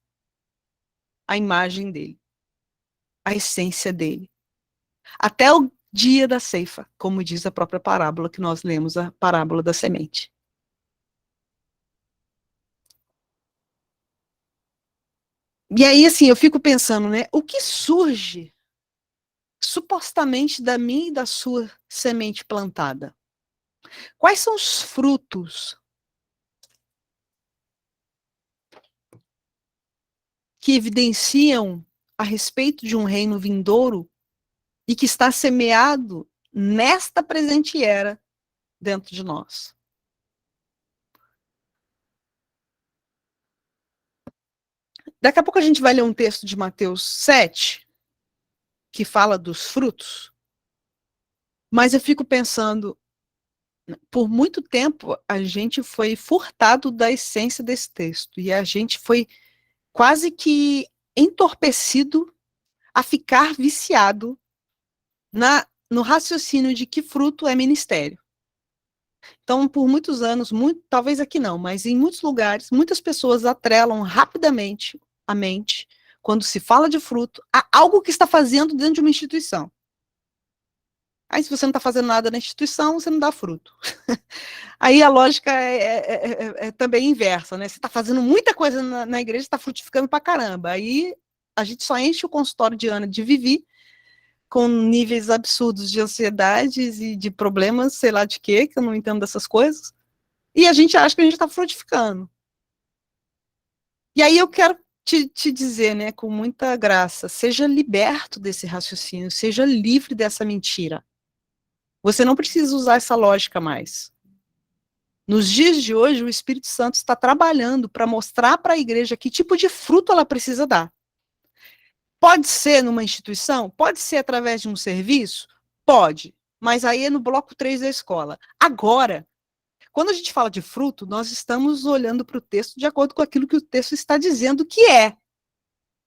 a imagem dele, a essência dele. Até o dia da ceifa, como diz a própria parábola que nós lemos, a parábola da semente. E aí, assim, eu fico pensando, né, o que surge supostamente da minha e da sua semente plantada? Quais são os frutos que evidenciam a respeito de um reino vindouro e que está semeado nesta presente era dentro de nós? Daqui a pouco a gente vai ler um texto de Mateus 7, que fala dos frutos, mas eu fico pensando, por muito tempo a gente foi furtado da essência desse texto, e a gente foi quase que entorpecido a ficar viciado no raciocínio de que fruto é ministério. Então, por muitos anos, talvez aqui não, mas em muitos lugares, muitas pessoas atrelam rapidamente a mente, quando se fala de fruto, a algo que está fazendo dentro de uma instituição. Aí, se você não está fazendo nada na instituição, você não dá fruto. Aí a lógica é também inversa, né? Você está fazendo muita coisa na igreja, está frutificando pra caramba. Aí a gente só enche o consultório de Ana de Vivi com níveis absurdos de ansiedades e de problemas, sei lá de quê, que eu não entendo dessas coisas. E a gente acha que a gente está frutificando. E aí eu quero te dizer, né, com muita graça, seja liberto desse raciocínio, seja livre dessa mentira. Você não precisa usar essa lógica mais. Nos dias de hoje, o Espírito Santo está trabalhando para mostrar para a igreja que tipo de fruto ela precisa dar. Pode ser numa instituição? Pode ser através de um serviço? Pode. Mas aí é no bloco 3 da escola. Agora, quando a gente fala de fruto, nós estamos olhando para o texto de acordo com aquilo que o texto está dizendo que é.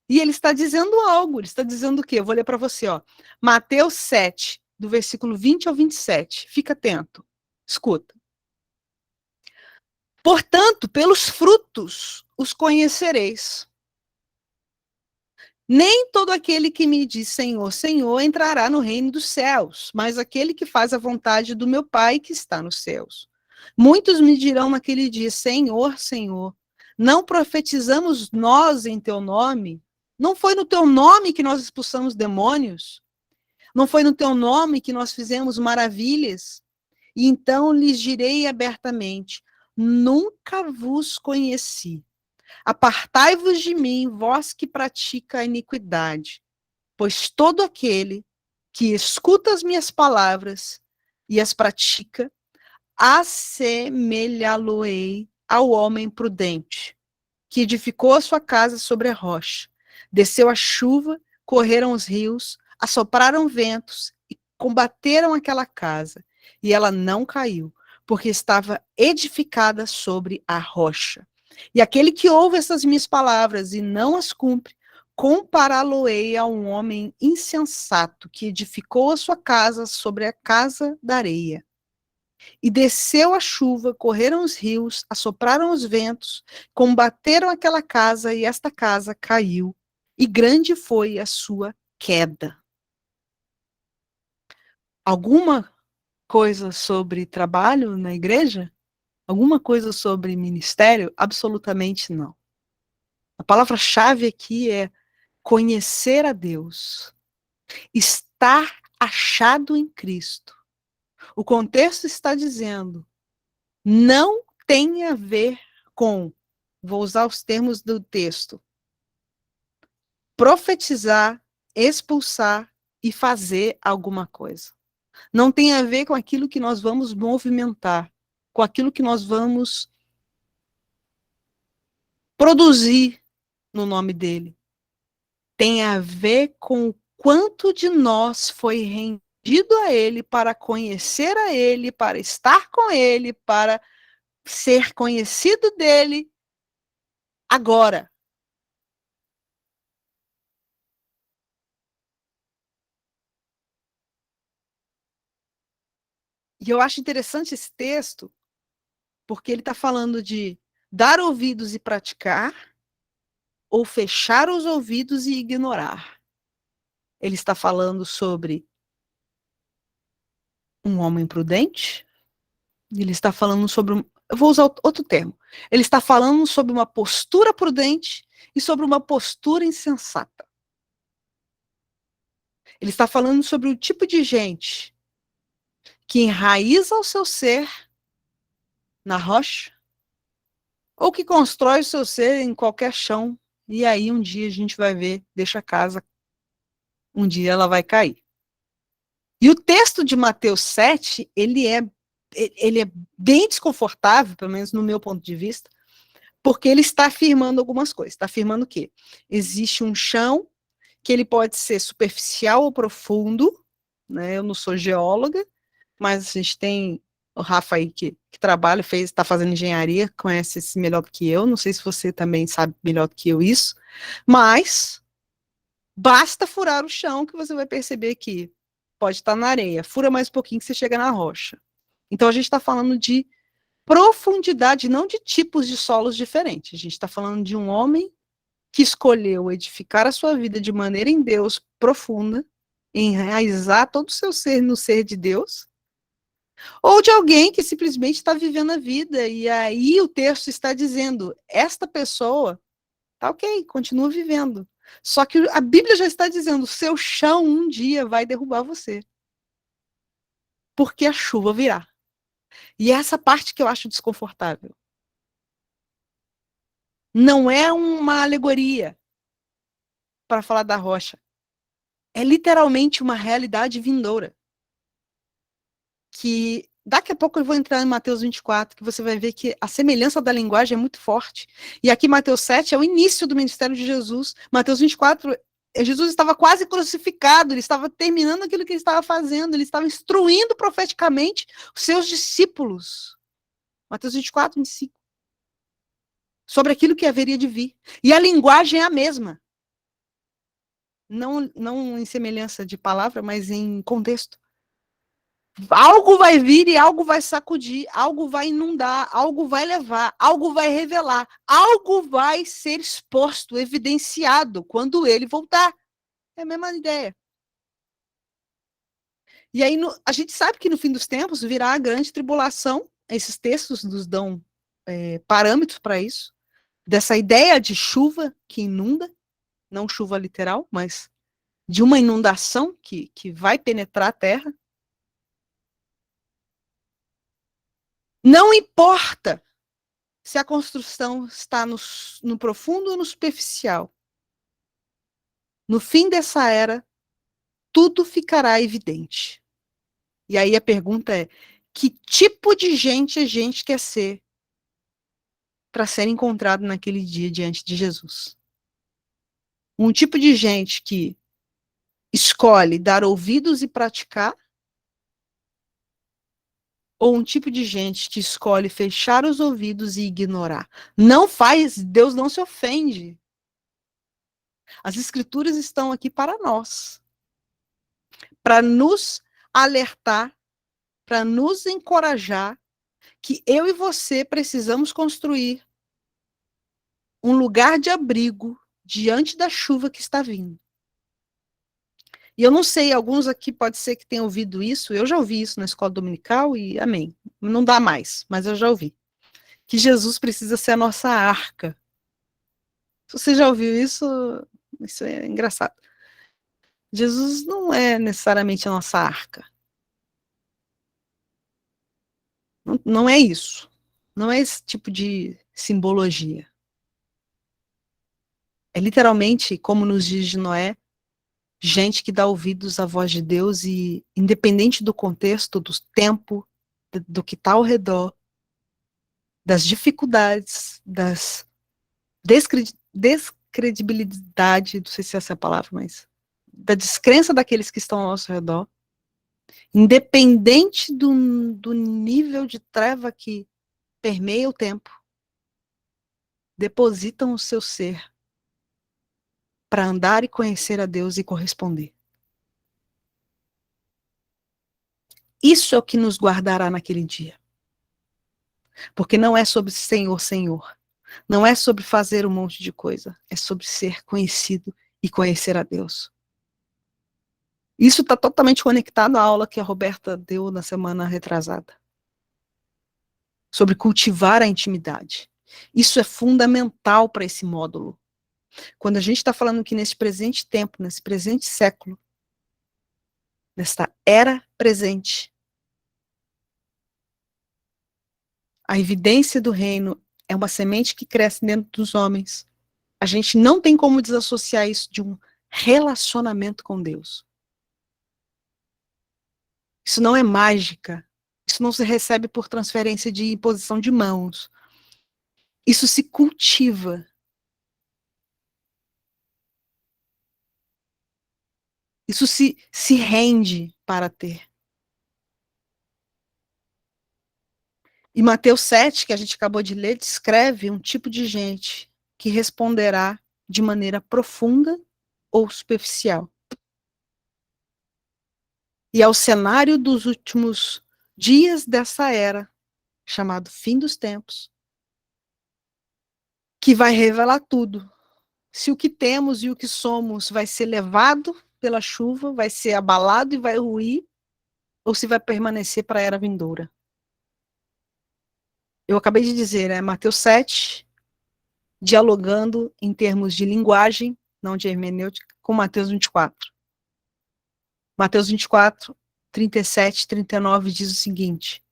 E ele está dizendo algo, ele está dizendo o quê? Eu vou ler para você, ó. Mateus 7, do versículo 20 ao 27. Fica atento. Escuta. Portanto, pelos frutos os conhecereis. Nem todo aquele que me diz Senhor, Senhor entrará no reino dos céus, mas aquele que faz a vontade do meu Pai que está nos céus. Muitos me dirão naquele dia, Senhor, Senhor, não profetizamos nós em teu nome? Não foi no teu nome que nós expulsamos demônios? Não foi no teu nome que nós fizemos maravilhas? E então lhes direi abertamente, nunca vos conheci. Apartai-vos de mim, vós que pratica a iniquidade, pois todo aquele que escuta as minhas palavras e as pratica, assemelhá-lo-ei ao homem prudente, que edificou a sua casa sobre a rocha. Desceu a chuva, correram os rios, assopraram ventos e combateram aquela casa, e ela não caiu, porque estava edificada sobre a rocha. E aquele que ouve essas minhas palavras e não as cumpre, compará-lo-ei a um homem insensato que edificou a sua casa sobre a casa da areia. E desceu a chuva, correram os rios, assopraram os ventos, combateram aquela casa, e esta casa caiu, e grande foi a sua queda. Alguma coisa sobre trabalho na igreja? Alguma coisa sobre ministério? Absolutamente não. A palavra-chave aqui é conhecer a Deus, estar achado em Cristo. O contexto está dizendo, não tem a ver com, vou usar os termos do texto, profetizar, expulsar e fazer alguma coisa. Não tem a ver com aquilo que nós vamos movimentar, com aquilo que nós vamos produzir no nome dele. Tem a ver com o quanto de nós foi rendido a ele para conhecer a ele, para estar com ele, para ser conhecido dele agora. E eu acho interessante esse texto, Porque ele está falando de dar ouvidos e praticar, ou fechar os ouvidos e ignorar. Ele está falando sobre um homem prudente. Ele está falando sobre eu vou usar outro termo. Ele está falando sobre uma postura prudente e sobre uma postura insensata. Ele está falando sobre o tipo de gente que enraiza o seu ser na rocha ou que constrói o seu ser em qualquer chão. E aí um dia a gente vai ver, deixa a casa, um dia ela vai cair. E o texto de Mateus 7, ele é bem desconfortável, pelo menos no meu ponto de vista, porque ele está afirmando algumas coisas. Está afirmando que existe um chão que ele pode ser superficial ou profundo, né? Eu não sou geóloga, mas a gente tem o Rafa aí que trabalha, está fazendo engenharia, conhece isso melhor do que eu, não sei se você também sabe melhor do que eu isso, mas basta furar o chão que você vai perceber que pode estar na areia, fura mais um pouquinho que você chega na rocha. Então a gente está falando de profundidade, não de tipos de solos diferentes, a gente está falando de um homem que escolheu edificar a sua vida de maneira em Deus profunda, enraizar todo o seu ser no ser de Deus, ou de alguém que simplesmente está vivendo a vida, e aí o texto está dizendo, esta pessoa, tá ok, continua vivendo. Só que a Bíblia já está dizendo, o seu chão um dia vai derrubar você. Porque a chuva virá. E é essa parte que eu acho desconfortável. Não é uma alegoria para falar da rocha. É literalmente uma realidade vindoura. Que daqui a pouco eu vou entrar em Mateus 24, que você vai ver que a semelhança da linguagem é muito forte. E aqui Mateus 7 é o início do ministério de Jesus. Mateus 24, Jesus estava quase crucificado, ele estava terminando aquilo que ele estava fazendo, ele estava instruindo profeticamente os seus discípulos. Mateus 24, 25. Sobre aquilo que haveria de vir. E a linguagem é a mesma. Não em semelhança de palavra, mas em contexto. Algo vai vir e algo vai sacudir, algo vai inundar, algo vai levar, algo vai revelar, algo vai ser exposto, evidenciado quando ele voltar. É a mesma ideia. E aí a gente sabe que no fim dos tempos virá a grande tribulação. Esses textos nos dão parâmetros para isso. Dessa ideia de chuva que inunda, não chuva literal, mas de uma inundação que vai penetrar a terra. Não importa se a construção está no profundo ou no superficial. No fim dessa era, tudo ficará evidente. E aí a pergunta é, que tipo de gente a gente quer ser para ser encontrado naquele dia diante de Jesus? Um tipo de gente que escolhe dar ouvidos e praticar? Ou um tipo de gente que escolhe fechar os ouvidos e ignorar? Não faz, Deus não se ofende. As escrituras estão aqui para nós. Para nos alertar, para nos encorajar que eu e você precisamos construir um lugar de abrigo diante da chuva que está vindo. E eu não sei, alguns aqui pode ser que tenham ouvido isso, eu já ouvi isso na escola dominical e amém. Não dá mais, mas eu já ouvi. Que Jesus precisa ser a nossa arca. Se você já ouviu isso é engraçado. Jesus não é necessariamente a nossa arca. Não é isso. Não é esse tipo de simbologia. É literalmente, como nos dias de Noé, gente que dá ouvidos à voz de Deus e, independente do contexto, do tempo, do que está ao redor, das dificuldades, das descredibilidade, não sei se essa é a palavra, mas da descrença daqueles que estão ao nosso redor, independente do nível de treva que permeia o tempo, depositam o seu ser para andar e conhecer a Deus e corresponder. Isso é o que nos guardará naquele dia. Porque não é sobre Senhor, Senhor. Não é sobre fazer um monte de coisa. É sobre ser conhecido e conhecer a Deus. Isso está totalmente conectado à aula que a Roberta deu na semana retrasada. Sobre cultivar a intimidade. Isso é fundamental para esse módulo. Quando a gente está falando que nesse presente tempo, nesse presente século, nesta era presente, a evidência do reino é uma semente que cresce dentro dos homens. A gente não tem como desassociar isso de um relacionamento com Deus. Isso não é mágica. Isso não se recebe por transferência de imposição de mãos. Isso se cultiva. Isso se rende para ter. E Mateus 7, que a gente acabou de ler, descreve um tipo de gente que responderá de maneira profunda ou superficial. E ao cenário dos últimos dias dessa era, chamado fim dos tempos, que vai revelar tudo. Se o que temos e o que somos vai ser levado pela chuva, vai ser abalado e vai ruir, ou se vai permanecer para a era vindoura. Eu acabei de dizer, Mateus 7, dialogando em termos de linguagem, não de hermenêutica, com Mateus 24. Mateus 24, 37, 39 diz o seguinte: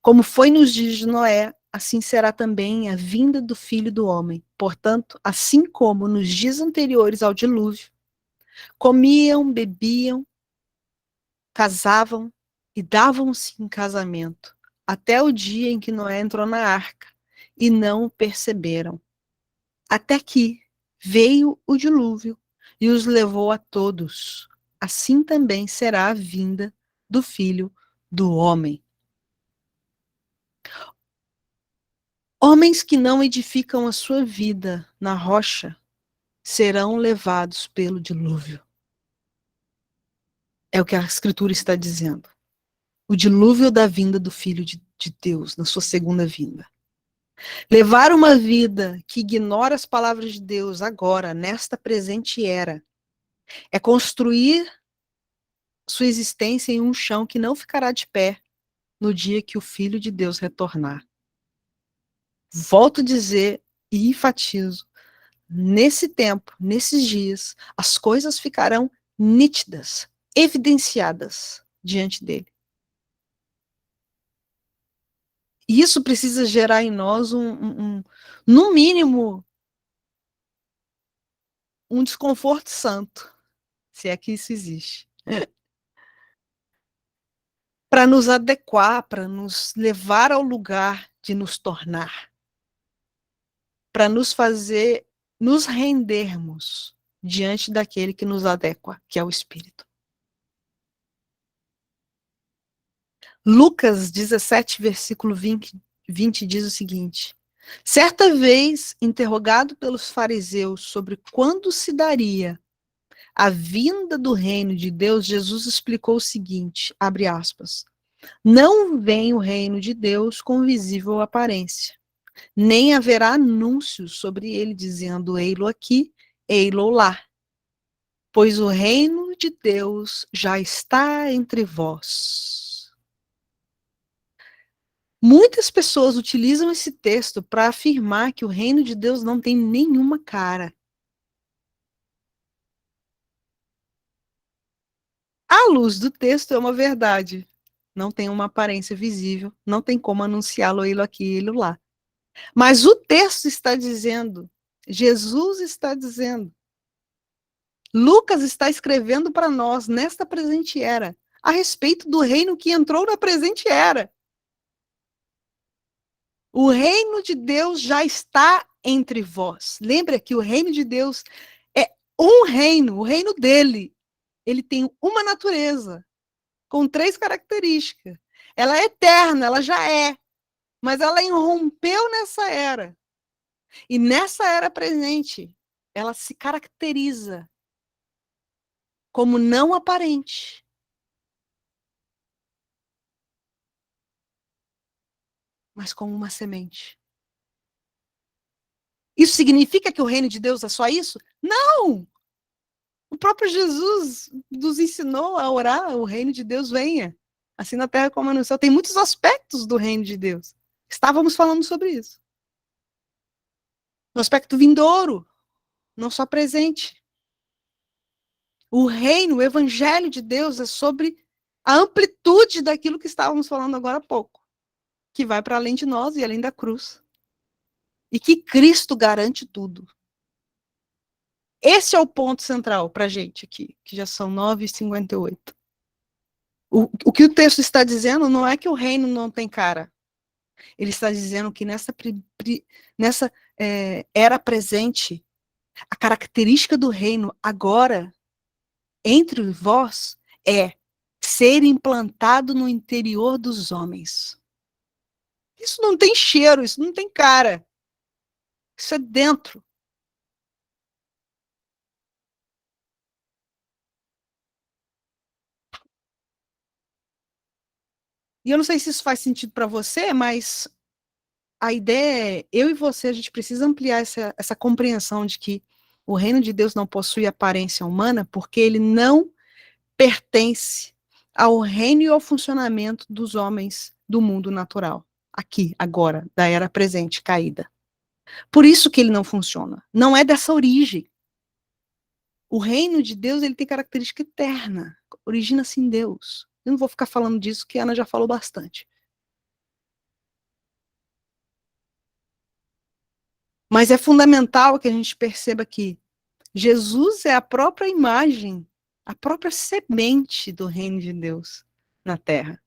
como foi nos dias de Noé, assim será também a vinda do Filho do Homem. Portanto, assim como nos dias anteriores ao dilúvio, comiam, bebiam, casavam e davam-se em casamento, até o dia em que Noé entrou na arca, e não o perceberam. Até que veio o dilúvio e os levou a todos. Assim também será a vinda do Filho do Homem. Homens que não edificam a sua vida na rocha serão levados pelo dilúvio. É o que a Escritura está dizendo. O dilúvio da vinda do Filho de Deus, na sua segunda vinda. Levar uma vida que ignora as palavras de Deus agora, nesta presente era, é construir sua existência em um chão que não ficará de pé no dia que o Filho de Deus retornar. Volto a dizer e enfatizo, nesse tempo, nesses dias, as coisas ficarão nítidas, evidenciadas diante dele. E isso precisa gerar em nós no mínimo, um desconforto santo, se é que isso existe. Para nos adequar, para nos levar ao lugar de nos tornar. Para nos fazer, nos rendermos diante daquele que nos adequa, que é o Espírito. Lucas 17, versículo 20 diz o seguinte: certa vez, interrogado pelos fariseus sobre quando se daria a vinda do reino de Deus, Jesus explicou o seguinte, abre aspas, não vem o reino de Deus com visível aparência, nem haverá anúncios sobre ele dizendo, ei-lo aqui, ei-lo lá, pois o reino de Deus já está entre vós. Muitas pessoas utilizam esse texto para afirmar que o reino de Deus não tem nenhuma cara. À luz do texto é uma verdade. Não tem uma aparência visível, não tem como anunciá-lo, ele aqui, ele lá. Mas o texto está dizendo, Jesus está dizendo, Lucas está escrevendo para nós, nesta presente era, a respeito do reino que entrou na presente era. O reino de Deus já está entre vós. Lembra que o reino de Deus é um reino, o reino dele. Ele tem uma natureza, com 3 características. Ela é eterna, ela já é. Mas ela irrompeu nessa era. E nessa era presente, ela se caracteriza como não aparente. mas como uma semente. Isso significa que o reino de Deus é só isso? Não! O próprio Jesus nos ensinou a orar, o reino de Deus venha, assim na terra como no céu. Tem muitos aspectos do reino de Deus. Estávamos falando sobre isso. O aspecto vindouro, não só presente. O reino, o evangelho de Deus é sobre a amplitude daquilo que estávamos falando agora há pouco, que vai para além de nós e além da cruz. E que Cristo garante tudo. Esse é o ponto central para a gente aqui, que já são 9h58. O que o texto está dizendo não é que o reino não tem cara. Ele está dizendo que nessa era presente, a característica do reino agora, entre vós, é ser implantado no interior dos homens. Isso não tem cheiro, isso não tem cara. Isso é dentro. E eu não sei se isso faz sentido para você, mas a ideia é, eu e você, a gente precisa ampliar essa compreensão de que o reino de Deus não possui aparência humana, porque ele não pertence ao reino e ao funcionamento dos homens do mundo natural. Aqui, agora, da era presente, caída. Por isso que ele não funciona. Não é dessa origem. O reino de Deus, ele tem característica eterna. Origina-se em Deus. Eu não vou ficar falando disso, que a Ana já falou bastante. Mas é fundamental que a gente perceba que Jesus é a própria imagem, a própria semente do reino de Deus na terra.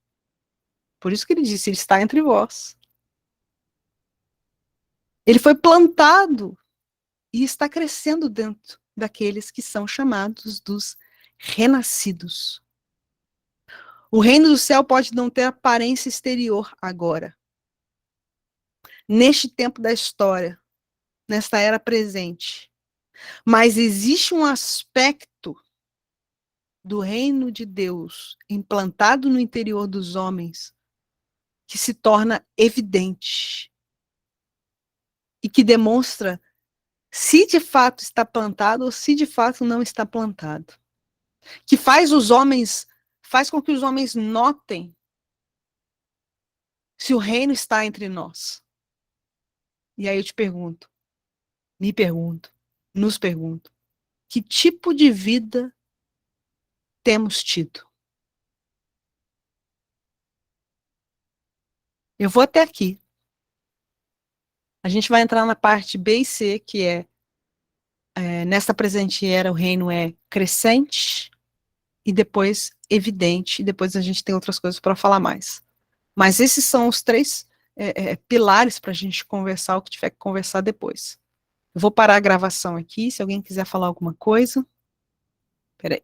Por isso que ele disse, ele está entre vós. Ele foi plantado e está crescendo dentro daqueles que são chamados dos renascidos. O reino do céu pode não ter aparência exterior agora. Neste tempo da história, nesta era presente. Mas existe um aspecto do reino de Deus implantado no interior dos homens que se torna evidente e que demonstra se de fato está plantado ou se de fato não está plantado. Que faz com que os homens notem se o reino está entre nós. E aí eu te pergunto, me pergunto, nos pergunto, que tipo de vida temos tido? Eu vou até aqui. A gente vai entrar na parte B e C, que nesta presente era, o reino é crescente e depois evidente, e depois a gente tem outras coisas para falar mais. Mas esses são os 3 pilares para a gente conversar, o que tiver que conversar depois. Eu vou parar a gravação aqui, se alguém quiser falar alguma coisa. Peraí.